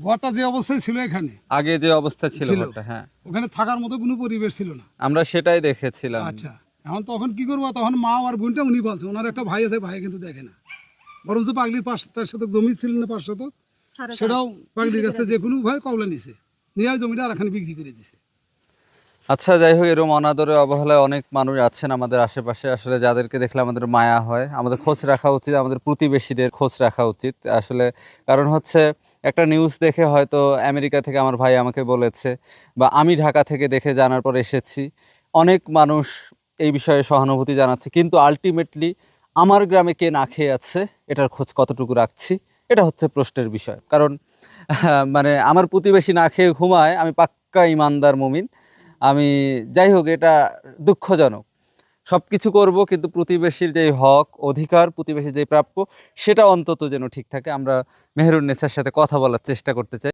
ঘরটা যে অবস্থায় ছিল এখানে আগে যে অবস্থা ছিল ছিল। ঘরটা, হ্যাঁ ওখানে থাকার মতো কোনো পরিবেশ ছিল না। আমরা সেটাই দেখেছিলাম। আচ্ছা, এখন তখন কি করবো, তখন মা আর বোনটা উনি বলছে, ওনার একটা ভাই আছে, ভাই কিন্তু দেখে না। বরঞ্চ পাগলির 5-4 শতক জমি ছিল না, 5 শতক, সেটাও পাগলির কাছে যে কোনো ভয় কবলে নিছে, নিয়ে ওই জমিটা আর এখানে বিক্রি করে দিছে। আচ্ছা, যাই হোক, এরকম অনাদরে অবহেলায় অনেক মানুষ আছেন আমাদের আশেপাশে, আসলে যাদেরকে দেখলে আমাদের মায়া হয়। আমাদের খোঁজ রাখা উচিত, আমাদের প্রতিবেশীদের খোঁজ রাখা উচিত আসলে। কারণ হচ্ছে একটা নিউজ দেখে হয়তো আমেরিকা থেকে আমার ভাই আমাকে বলেছে, বা আমি ঢাকা থেকে দেখে জানার পর এসেছি, অনেক মানুষ এই বিষয়ে সহানুভূতি জানাচ্ছে, কিন্তু আলটিমেটলি আমার গ্রামে কে না খেয়ে আছে এটার খোঁজ কতটুকু রাখছি, এটা হচ্ছে প্রশ্নের বিষয়। কারণ মানে আমার প্রতিবেশী না খেয়ে ঘুমায়, আমি পাক্কা ইমানদার মুমিন। আমি, যাই হোক, এটা দুঃখজনক। সব কিছু করবো, কিন্তু প্রতিবেশীর যে হক অধিকার, প্রতিবেশীর যে প্রাপ্য, সেটা অন্তত যেন ঠিক থাকে। আমরা মেহেরুন্নেছার সাথে কথা বলার চেষ্টা করতে চাই।